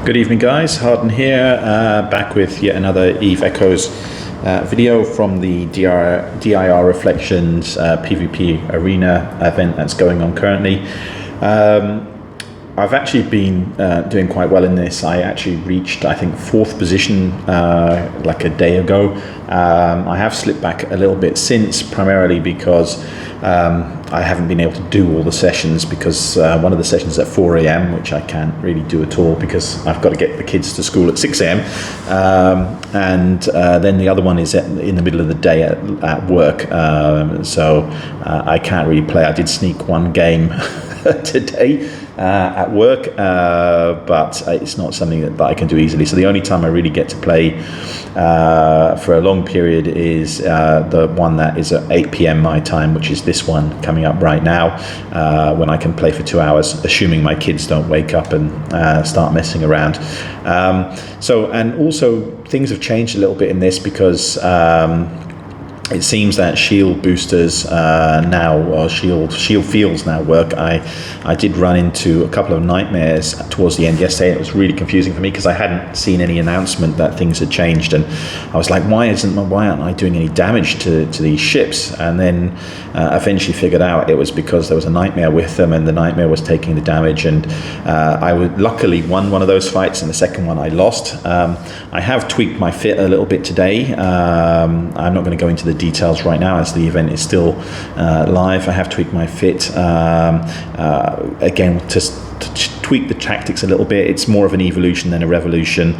Good evening, guys. Harden here, back with yet another Eve Echoes video from the DIR Reflections PvP Arena event that's going on currently. I've actually been doing quite well in this. I actually reached, I think, 4th position like a day ago. I have slipped back a little bit since, primarily because I haven't been able to do all the sessions, because one of the sessions is at 4 a.m, which I can't really do at all because I've got to get the kids to school at 6 a.m. And then the other one is in the middle of the day at work, so I can't really play. I did sneak one game today at work, but it's not something that I can do easily. So the only time I really get to play for a long period is the one that is at 8 p.m. my time, which is this one coming up right now, when I can play for 2 hours, assuming my kids don't wake up and start messing around. And also things have changed a little bit in this because it seems that shield boosters shield fields now work. I did run into a couple of nightmares towards the end yesterday. It was really confusing for me because I hadn't seen any announcement that things had changed, and I was like, why aren't I doing any damage to these ships? And then eventually figured out it was because there was a nightmare with them, and the nightmare was taking the damage. And I luckily won one of those fights, and the second one I lost. I have tweaked my fit a little bit today. I'm not going to go into the details right now as the event is still live. I have tweaked my fit again to tweak the tactics a little bit. It's more of an evolution than a revolution.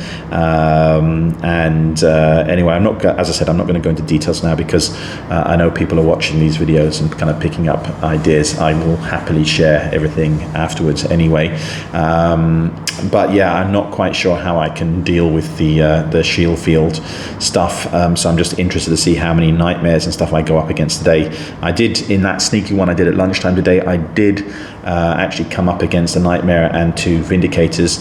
Anyway, as I said, I'm not going to go into details now because I know people are watching these videos and kind of picking up ideas. I will happily share everything afterwards anyway. But yeah, I'm not quite sure how I can deal with the shield field stuff. So I'm just interested to see how many nightmares and stuff I go up against today. I did, in that sneaky one I did at lunchtime today, I did actually come up against a nightmare and 2 vindicators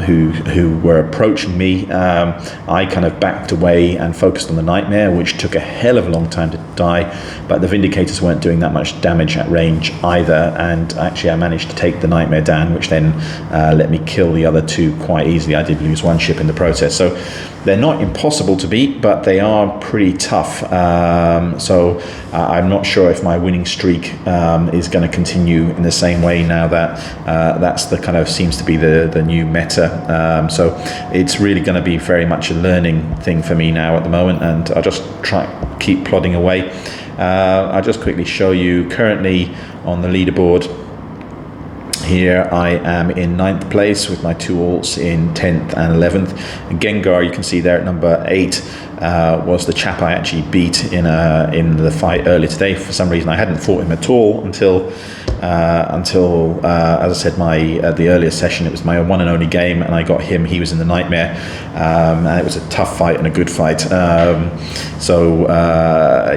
who were approaching me. I kind of backed away and focused on the nightmare, which took a hell of a long time to die, but the vindicators weren't doing that much damage at range either, and actually I managed to take the nightmare down, which then let me kill the other 2 quite easily. I did lose 1 ship in the process, so they're not impossible to beat, but they are pretty tough. So I'm not sure if my winning streak is going to continue in the same way now that that's the kind of seems to be the new meta. So it's really going to be very much a learning thing for me now at the moment, and I'll just keep plodding away. I'll just quickly show you currently on the leaderboard. Here I am in 9th place with my 2 alts in 10th and 11th. And Gengar, you can see there at number 8, was the chap I actually beat in the fight earlier today. For some reason I hadn't fought him at all until as I said, the earlier session, it was my one and only game, and I got him. He was in the nightmare, and it was a tough fight and a good fight.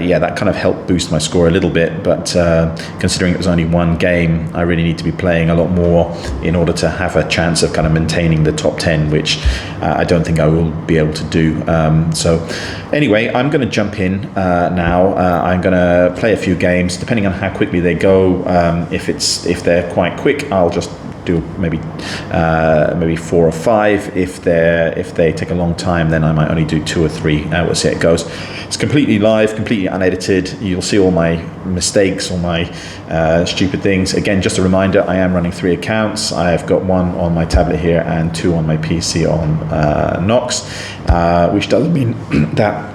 Yeah, that kind of helped boost my score a little bit, but considering it was only one game, I really need to be playing a lot more in order to have a chance of kind of maintaining the top 10, which I don't think I will be able to do. So anyway, I'm going to jump in now. I'm going to play a few games depending on how quickly they go. If they're quite quick, I'll just do maybe 4 or 5. If they take a long time, then I might only do 2 or 3. We'll see how it goes. It's completely live, completely unedited. You'll see all my mistakes, all my stupid things. Again, just a reminder, I am running 3 accounts. I've got 1 on my tablet here and 2 on my PC on Nox, which doesn't mean that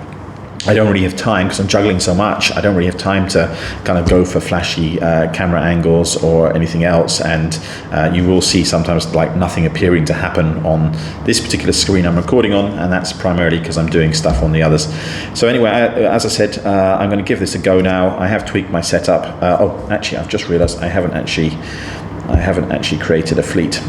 I don't really have time, because I'm juggling so much. I don't really have time to kind of go for flashy camera angles or anything else, and you will see sometimes like nothing appearing to happen on this particular screen I'm recording on, and that's primarily because I'm doing stuff on the others. So anyway, as I said, I'm going to give this a go now. I have tweaked my setup. Actually, I've just realized I haven't actually created a fleet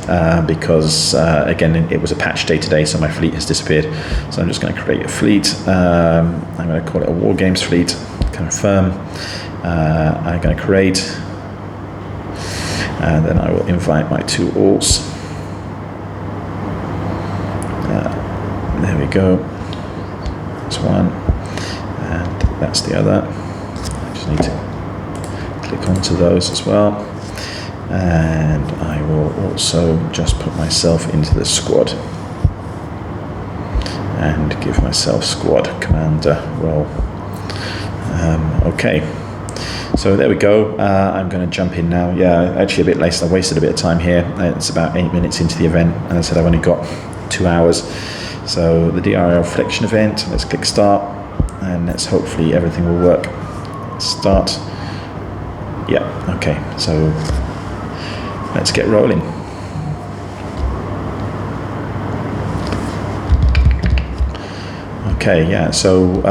because again, it was a patch day today, so my fleet has disappeared. So I'm just going to create a fleet. I'm going to call it a War Games fleet. Confirm. I'm going to create, and then I will invite my 2 alts. There we go. That's one, and that's the other. I just need to click onto those as well. And I will also just put myself into the squad and give myself squad commander role. Okay, so there we go. I'm going to jump in now. Yeah, actually a bit late. I wasted a bit of time here. It's about 8 minutes into the event, and I said I've only got 2 hours. So the DIR Reflection event, let's click start, and let's hopefully everything will work. Start. Yeah, okay, so let's get rolling. Okay, yeah, so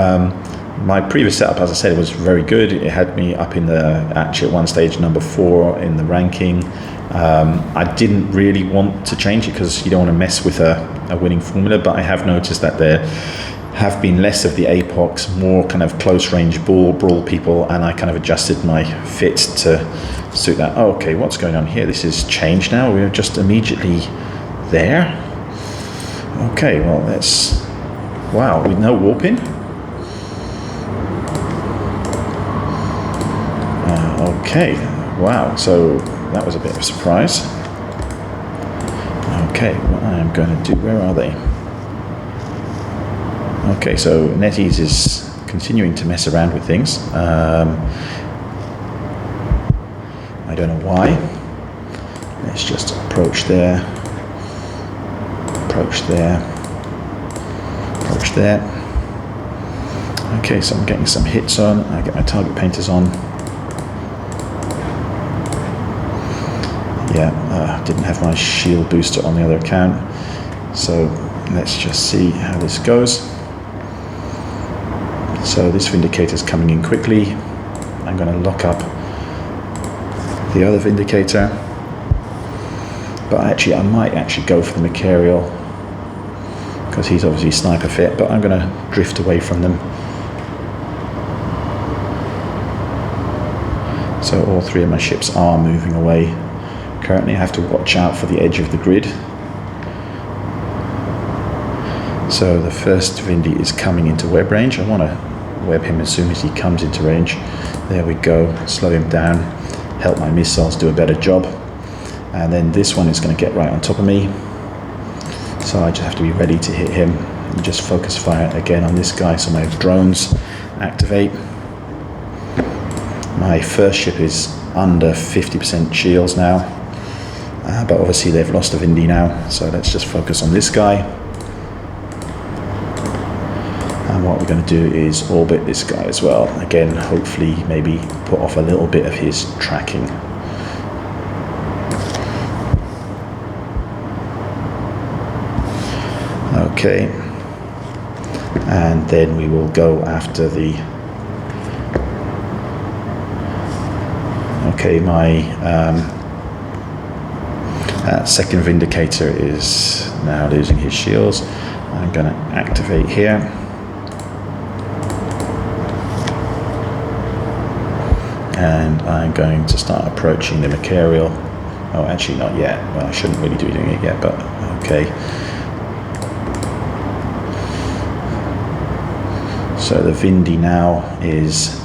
my previous setup, as I said, was very good. It had me up in actually at one stage number 4 in the ranking. I didn't really want to change it because you don't want to mess with a winning formula, but I have noticed that there have been less of the Apocs, more kind of close range brawl people, and I kind of adjusted my fit to suit that. Oh, okay, what's going on here? This is changed now. We're just immediately there. Okay, well, that's... Wow, with no warping? Okay, wow, so that was a bit of a surprise. Okay, what I'm going to do, where are they? Okay, so NetEase is continuing to mess around with things. I don't know why. Let's just approach there, approach there, approach there. Okay, so I'm getting some hits on. I get my target painters on. Yeah, didn't have my shield booster on the other account. So let's just see how this goes. So this Vindicator's coming in quickly. I'm going to lock up the other Vindicator. But actually, I might actually go for the Machariel, because he's obviously sniper fit, but I'm going to drift away from them. So all 3 of my ships are moving away. Currently I have to watch out for the edge of the grid. So the first Vindi is coming into web range. I want to web him as soon as he comes into range. There we go, slow him down, help my missiles do a better job. And then this one is going to get right on top of me. So I just have to be ready to hit him. And just focus fire again on this guy, so my drones activate. My first ship is under 50% shields now. But obviously they've lost a Vindi now, so let's just focus on this guy. And what we're going to do is orbit this guy as well. Again, hopefully maybe put off a little bit of his tracking. Okay. And then we will go after the... Okay, my... second Vindicator is now losing his shields. I'm going to activate here. And I'm going to start approaching the Machariel. Oh, actually not yet. Well, I shouldn't really be doing it yet, but okay. So the Vindi now is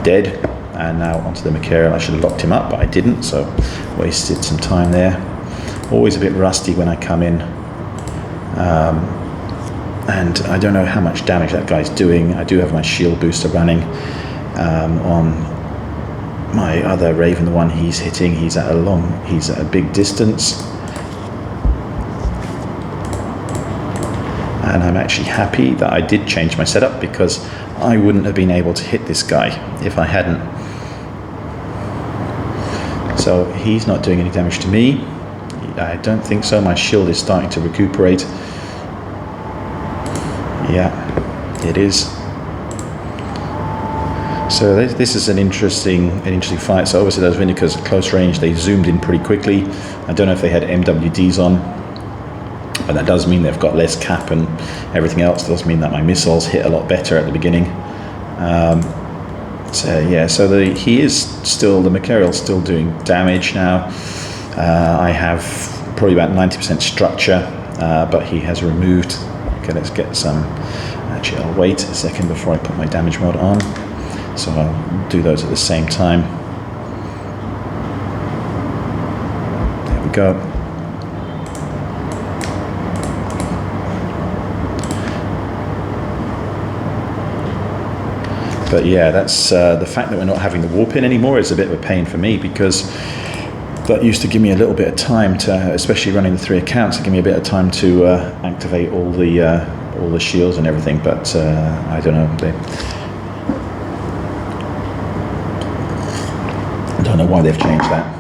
dead. And now onto the Machariel. I should have locked him up, but I didn't, so wasted some time there. Always a bit rusty when I come in. And I don't know how much damage that guy's doing. I do have my shield booster running on my other Raven, the one he's hitting. He's at a big distance. And I'm actually happy that I did change my setup, because I wouldn't have been able to hit this guy if I hadn't. So he's not doing any damage to me. I don't think so. My shield is starting to recuperate. Yeah, it is. So this is an interesting fight. So obviously those Vindicas at close range, they zoomed in pretty quickly. I don't know if they had MWDs on, but that does mean they've got less cap and everything else. It does mean that my missiles hit a lot better at the beginning. So yeah, so the Machariel's still doing damage now. I have probably about 90% structure, but he has removed. Okay, let's get some. Actually, I'll wait a second before I put my damage mod on. So I'll do those at the same time. go. But yeah, that's the fact that we're not having the warp in anymore is a bit of a pain for me, because that used to give me a little bit of time to, especially running the 3 accounts, to give me a bit of time to activate all the shields and everything. But I don't know. I don't know why they've changed that.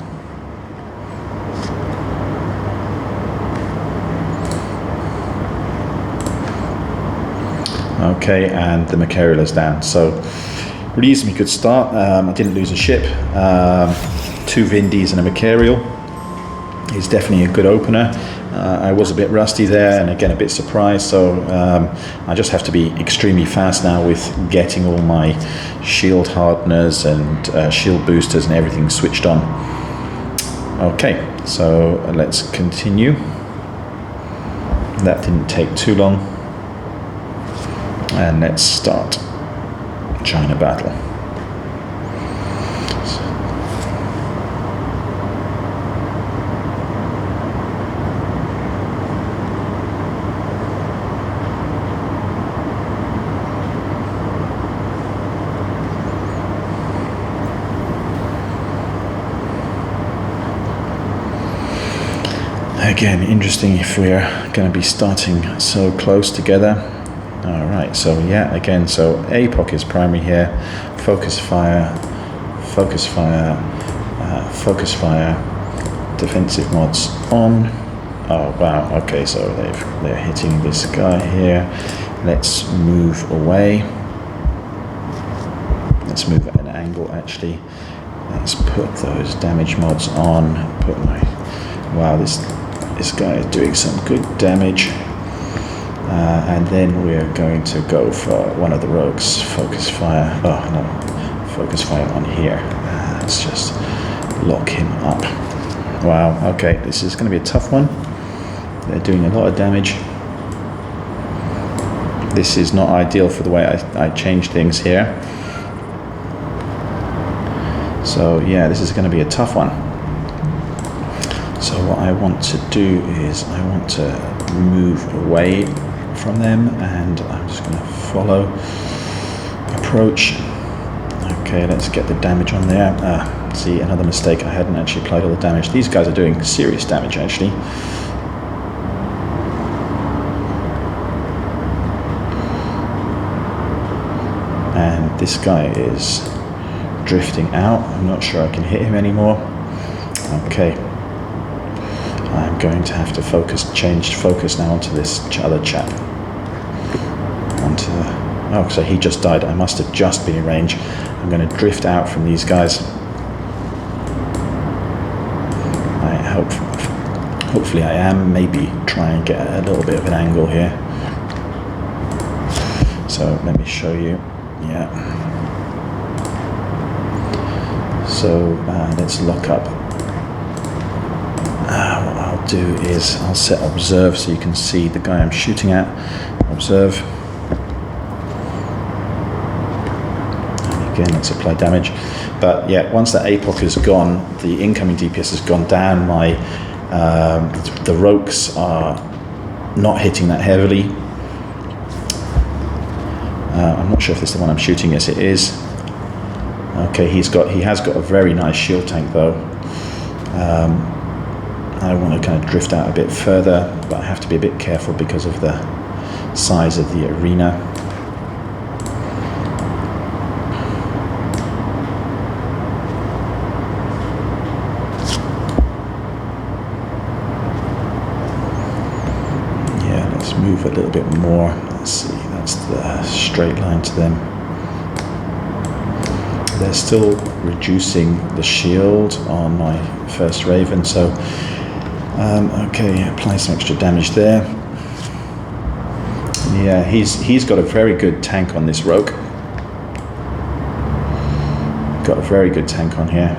Okay, and the Machariel is down. So reasonably good start. I didn't lose a ship. 2 Vindis and a Machariel is definitely a good opener. I was a bit rusty there, and again a bit surprised, so I just have to be extremely fast now with getting all my shield hardeners and shield boosters and everything switched on. Okay, so let's continue. That didn't take too long, and let's start China battle. Again, interesting if we're going to be starting so close together. All right, so yeah, again, so Apoc is primary here. Focus fire, focus fire, focus fire. Defensive mods on. Oh wow, okay, so they're hitting this guy here. Let's move away. Let's move at an angle actually. Let's put those damage mods on. Put my, wow, this guy is doing some good damage. And then we're going to go for one of the rogues. Focus fire. Oh no, focus fire on here. Let's just lock him up. Wow, okay, this is going to be a tough one. They're doing a lot of damage. This is not ideal for the way I change things here. So yeah, this is going to be a tough one. So what I want to do is I want to move away from them, and I'm just going to follow, approach. Okay, let's get the damage on there. See, another mistake, I hadn't actually applied all the damage. These guys are doing serious damage actually. And this guy is drifting out. I'm not sure I can hit him anymore. Okay. I'm going to have to change focus now onto this other chap. Oh, so he just died. I must have just been in range. I'm going to drift out from these guys. Hopefully I am. Maybe try and get a little bit of an angle here. So let me show you. Yeah. So let's lock up. What I'll do is I'll set observe so you can see the guy I'm shooting at. Observe. And again, let's apply damage. But yeah, once that Apoc is gone, the incoming DPS has gone down. My the Rokhs are not hitting that heavily. I'm not sure if this is the one I'm shooting. Yes, it is. Okay, he has got a very nice shield tank though. I want to kind of drift out a bit further, but I have to be a bit careful because of the size of the arena. Yeah, let's move a little bit more. Let's see, that's the straight line to them. They're still reducing the shield on my first Raven, so okay, apply some extra damage there. Yeah, he's got a very good tank on this Rokh. Got a very good tank on here.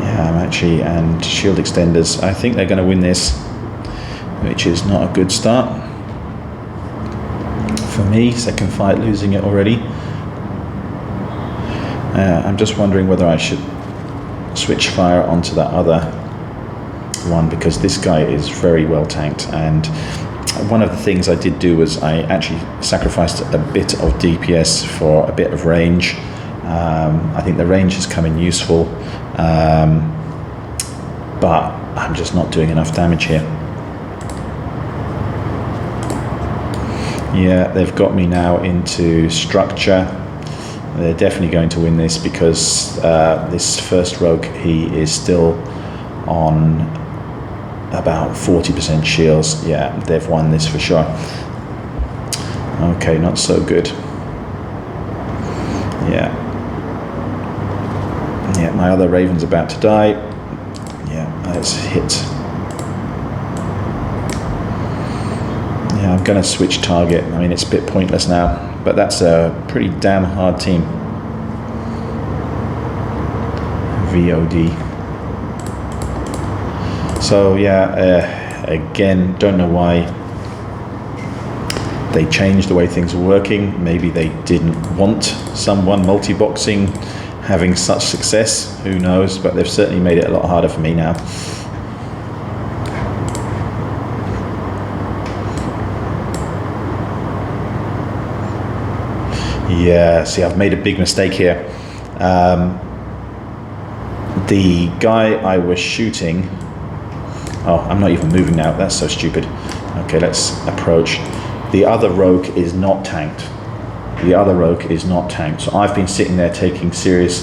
Yeah, I'm actually, and shield extenders. I think they're going to win this, which is not a good start for me. Second fight, losing it already. I'm just wondering whether I should switch fire onto that other one, because this guy is very well tanked. And one of the things I did do was I actually sacrificed a bit of DPS for a bit of range. I think the range has come in useful, but I'm just not doing enough damage here. Yeah, they've got me now into structure. They're definitely going to win this, because this first Rokh, he is still on about 40% shields. Yeah, they've won this for sure. Okay, not so good. Yeah. Yeah, my other Raven's about to die. Yeah, let's hit. Yeah, I'm going to switch target. I mean, it's a bit pointless now, but that's a pretty damn hard team. VOD. So yeah, again, don't know why they changed the way things were working. Maybe they didn't want someone multi-boxing having such success, who knows, but they've certainly made it a lot harder for me now. Yeah, see, I've made a big mistake here. The guy I was shooting, oh, I'm not even moving now, that's so stupid. Okay, let's approach. The other Rokh is not tanked. The other Rokh is not tanked. So I've been sitting there taking serious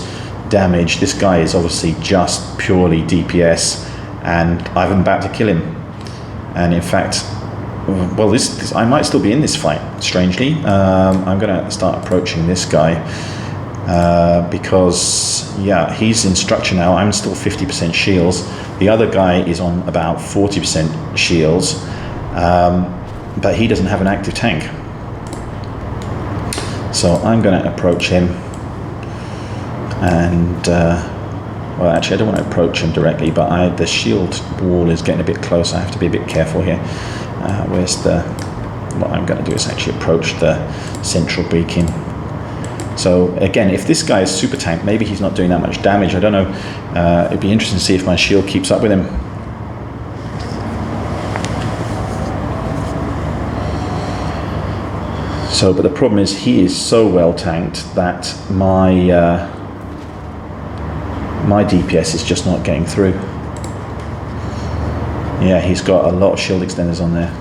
damage. This guy is obviously just purely DPS, and I'm about to kill him. And in fact, well, this I might still be in this fight, strangely. I'm going to start approaching this guy because, yeah, he's in structure now. I'm still 50% shields. The other guy is on about 40% shields, but he doesn't have an active tank. So I'm going to approach him, and well, actually I don't want to approach him directly, but the shield wall is getting a bit close. I have to be a bit careful here. Where's the... What I'm going to do is actually approach the central beacon. So again, if this guy is super tanked, maybe he's not doing that much damage. I don't know. It'd be interesting to see if my shield keeps up with him. So, but the problem is he is so well tanked that my my DPS is just not getting through. Yeah, he's got a lot of shield extenders on there.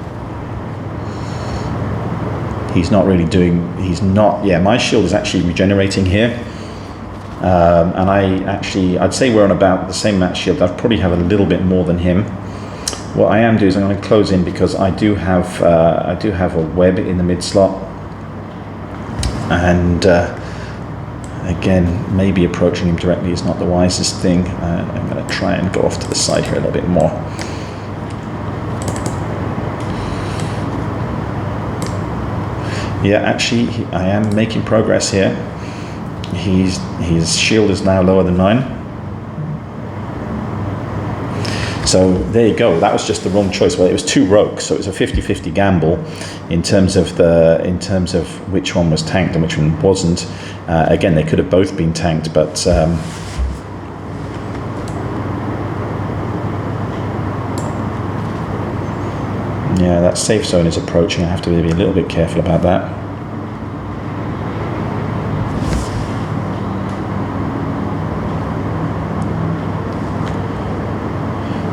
He's not really doing, he's not, yeah, my shield is actually regenerating here. And I'd say we're on about the same match shield. I'd probably have a little bit more than him. What I am doing is I'm going to close in, because I do have a web in the mid slot. And again, maybe approaching him directly is not the wisest thing. I'm going to try and go off to the side here a little bit more. Yeah, actually, I am making progress here. His shield is now lower than mine. So there you go. That was just the wrong choice. Well, it was two Rokhs, so it was a 50-50 gamble in terms of which one was tanked and which one wasn't. Again, they could have both been tanked, but yeah, that safe zone is approaching. I have to be a little bit careful about that.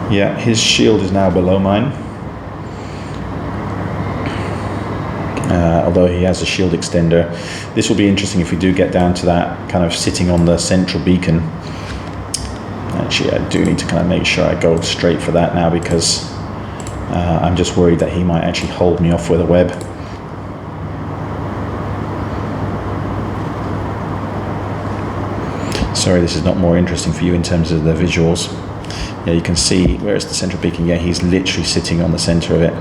Yeah, his shield is now below mine. Although he has a shield extender. This will be interesting if we do get down to that kind of sitting on the central beacon. Actually, I do need to kind of make sure I go straight for that now, because I'm just worried that he might actually hold me off with a web. Sorry, this is not more interesting for you in terms of the visuals. Yeah, you can see, where is the central beacon? Yeah, he's literally sitting on the center of it.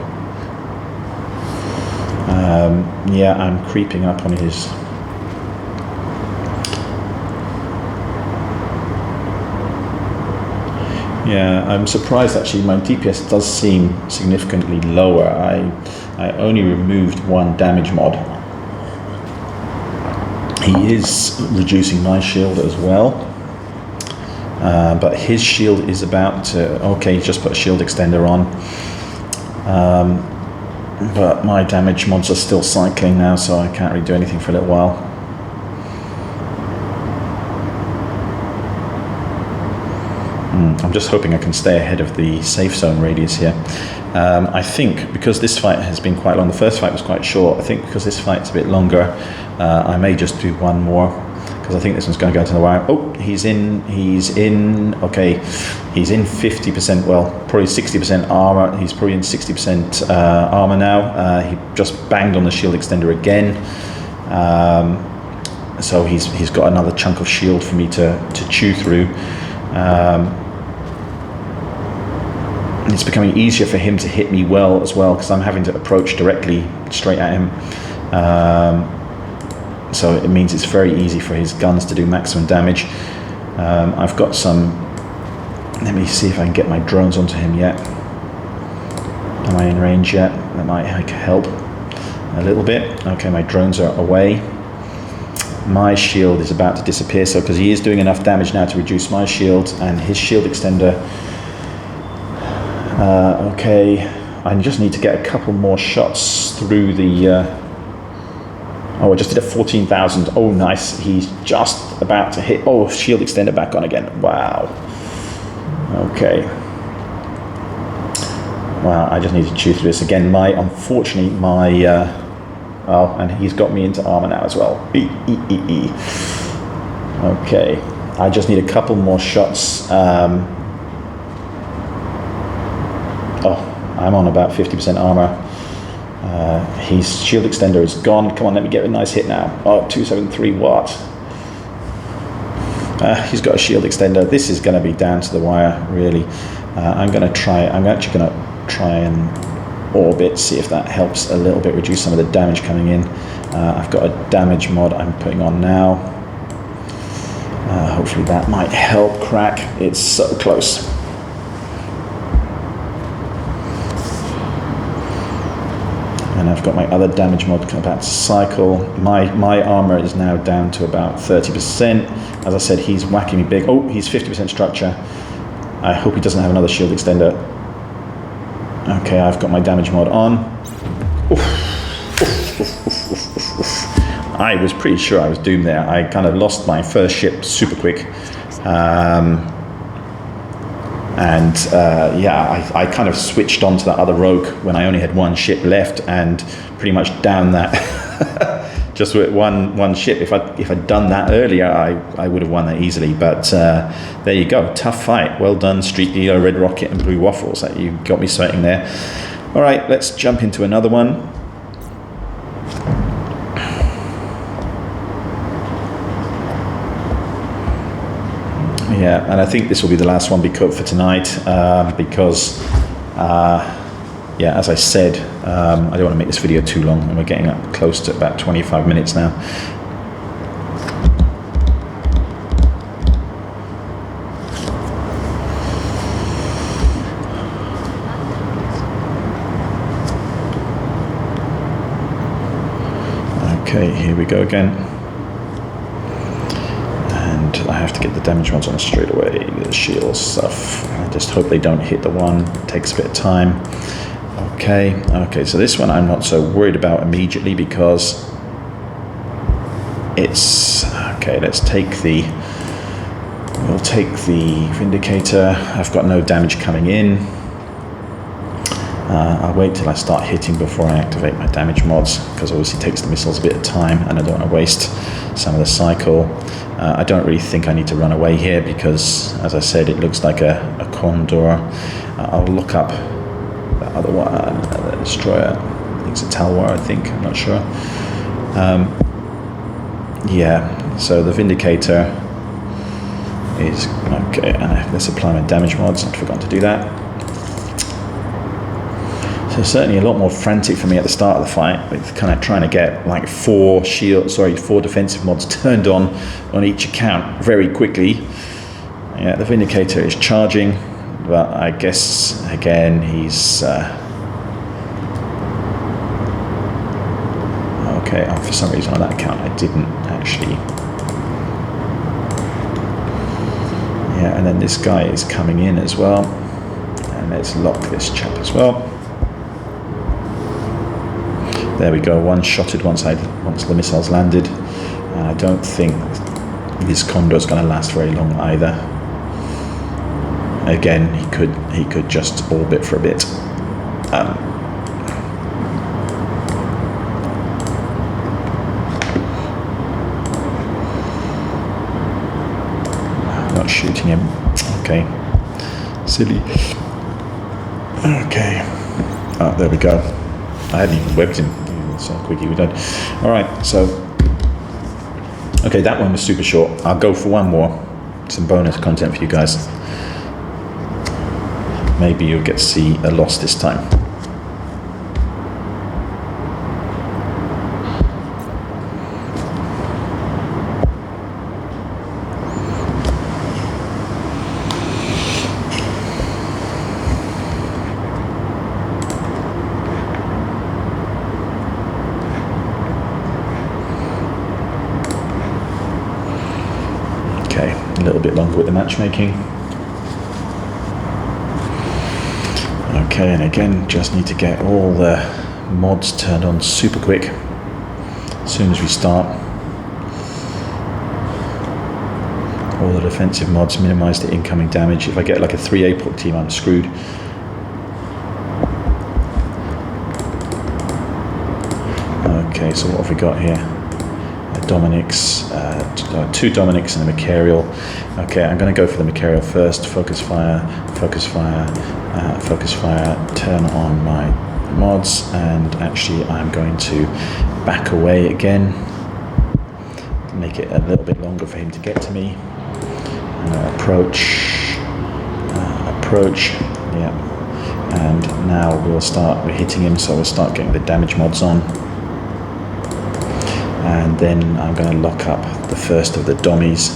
Yeah, I'm creeping up on his... Yeah, I'm surprised actually. My DPS does seem significantly lower. I only removed one damage mod. He is reducing my shield as well. But his shield is about to... Okay, he's just put a shield extender on. But my damage mods are still cycling now, so I can't really do anything for a little while. I'm just hoping I can stay ahead of the safe zone radius here. I think because this fight has been quite long, the first fight was quite short, I think because this fight's a bit longer, I may just do one more, because I think this one's going to go to the wire. Oh, he's in, okay, he's in 50%, well, probably 60% armor. He's probably in 60% armor now. He just banged on the shield extender again. So he's got another chunk of shield for me to chew through. It's becoming easier for him to hit me well as well, because I'm having to approach directly straight at him. So it means it's very easy for his guns to do maximum damage. I've got some... Let me see if I can get my drones onto him yet. Am I in range yet? That might help a little bit. Okay, my drones are away. My shield is about to disappear, so because he is doing enough damage now to reduce my shield, and his shield extender... okay, I just need to get a couple more shots through the... oh, I just did a 14,000. Oh, nice. He's just about to hit... Oh, shield extender back on again. Wow. Okay. Wow, I just need to chew through this again. Unfortunately, my... oh, and he's got me into armor now as well. Okay. I just need a couple more shots. Oh, I'm on about 50% armor. His shield extender is gone. Come on, let me get a nice hit now. Oh, 273 watt. He's got a shield extender. This is going to be down to the wire, really. I'm actually going to try and orbit, see if that helps a little bit reduce some of the damage coming in. I've got a damage mod I'm putting on now. Hopefully that might help crack. It's so close. And I've got my other damage mod about to cycle. My armor is now down to about 30%. As I said, he's whacking me big. Oh, he's 50% structure. I hope he doesn't have another shield extender. Okay, I've got my damage mod on. I was pretty sure I was doomed there. I kind of lost my first ship super quick. Yeah, I kind of switched on to that other Rokh when I only had one ship left, and pretty much down that just with one ship. If I'd done that earlier, I would have won that easily. But there you go, tough fight. Well done, Street Dealer, Red Rocket, and Blue Waffles. You got me sweating there. All right, let's jump into another one. Yeah, and I think this will be the last one for tonight, because, yeah, as I said, I don't want to make this video too long, and we're getting up close to about 25 minutes now. Okay, here we go again. I have to get the damage mods on straight away, the shield stuff. I just hope they don't hit the one. It takes a bit of time. Okay, so this one I'm not so worried about immediately, because it's... Okay, we'll take the Vindicator. I've got no damage coming in. I'll wait till I start hitting before I activate my damage mods, because obviously it takes the missiles a bit of time, and I don't want to waste some of the cycle. I don't really think I need to run away here, because, as I said, it looks like a Condor. I'll look up that other one, the destroyer. I think it's a Talwar, I'm not sure. Yeah, so the Vindicator is... Okay, and let's apply my damage mods. I'd forgotten to do that. So certainly a lot more frantic for me at the start of the fight, with kind of trying to get like 4 defensive mods turned on each account very quickly. Yeah, the Vindicator is charging, but I guess again he's okay. For some reason on that account I didn't actually. Yeah, and then this guy is coming in as well. And let's lock this chap as well. There we go, one-shotted once the missiles landed. I don't think this Condor is going to last very long either. Again, he could just orbit for a bit. Not shooting him. Okay, silly. Okay. Oh, there we go. I hadn't even webbed him. That's how quick he was done. All right, so okay, that one was super short. I'll go for one more. Some bonus content for you guys. Maybe you'll get to see a loss this time. Okay, a little bit longer with the matchmaking. Okay, and again, just need to get all the mods turned on super quick as soon as we start. All the defensive mods, minimize the incoming damage. If I get like a 3 Apoc team, I'm screwed. Okay, so what have we got here? Dominics, 2 Dominics and a Machariel. Okay, I'm going to go for the Machariel first. Focus fire, focus fire, focus fire, turn on my mods, and actually I'm going to back away again, make it a little bit longer for him to get to me. Approach, yeah, and now we're hitting him, so we'll start getting the damage mods on. And then I'm going to lock up the first of the Domis.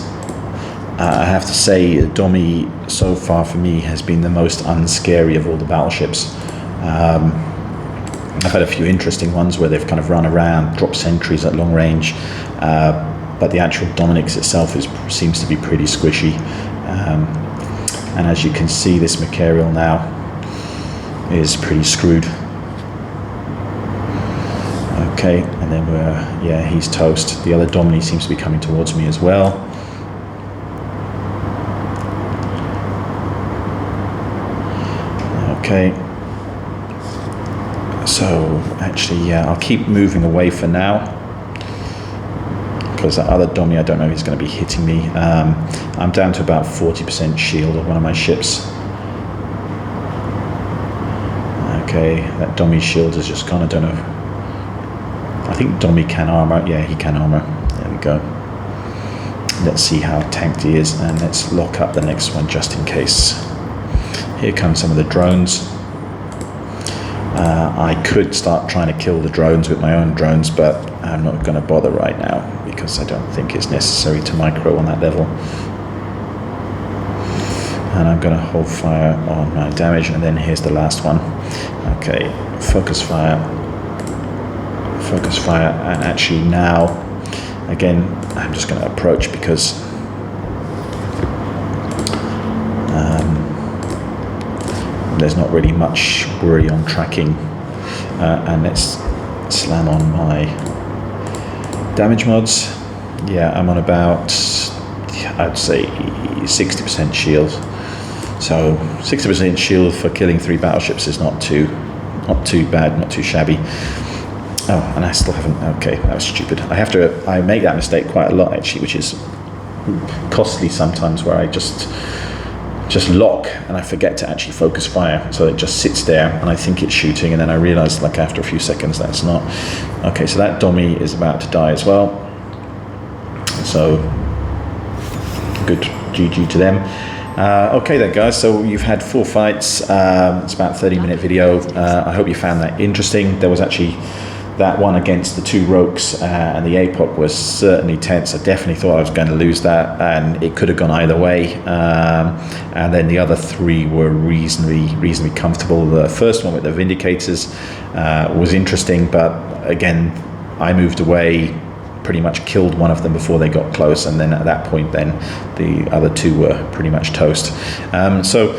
I have to say, Domi so far for me has been the most unscary of all the battleships. I've had a few interesting ones where they've kind of run around, dropped sentries at long range, but the actual Dominix itself seems to be pretty squishy. And as you can see, this Machariel now is pretty screwed. Okay, and then yeah, he's toast. The other Domini seems to be coming towards me as well. Okay, so actually, yeah, I'll keep moving away for now, because that other Domi, I don't know if he's going to be hitting me. I'm down to about 40% shield on one of my ships. Okay, that Domi shield is just gone, I don't know. I think Domi can armor. Yeah, he can armor. There we go. Let's see how tanked he is, and let's lock up the next one just in case. Here come some of the drones. I could start trying to kill the drones with my own drones, but I'm not going to bother right now because I don't think it's necessary to micro on that level. And I'm going to hold fire on my damage, and then here's the last one. Okay, focus fire, and actually now, again, I'm just going to approach because there's not really much worry on tracking, and let's slam on my damage mods. Yeah, I'm on about, I'd say 60% shield. So 60% shield for killing 3 battleships is not too bad, not too shabby. Oh, and I still haven't. Okay, that was stupid. I make that mistake quite a lot actually, which is costly sometimes, where I just lock and I forget to actually focus fire, so it just sits there and I think it's shooting, and then I realize like after a few seconds that's not. Okay, so that Domi is about to die as well, so good GG to them. Okay then guys, so you've had 4 fights. It's about a 30-minute video. I hope you found that interesting. There was actually that one against the 2 Rokhs, and the Apoc was certainly tense. I definitely thought I was going to lose that, and it could have gone either way. And then the other 3 were reasonably comfortable. The first one with the Vindicators was interesting, but again, I moved away pretty much killed one of them before they got close, and then at that point then the other two were pretty much toast. So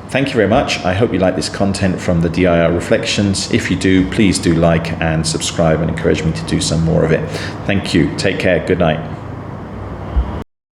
thank you very much. I hope you like this content from the DIR Reflections. If you do, please do like and subscribe and encourage me to do some more of it. Thank you. Take care. Good night.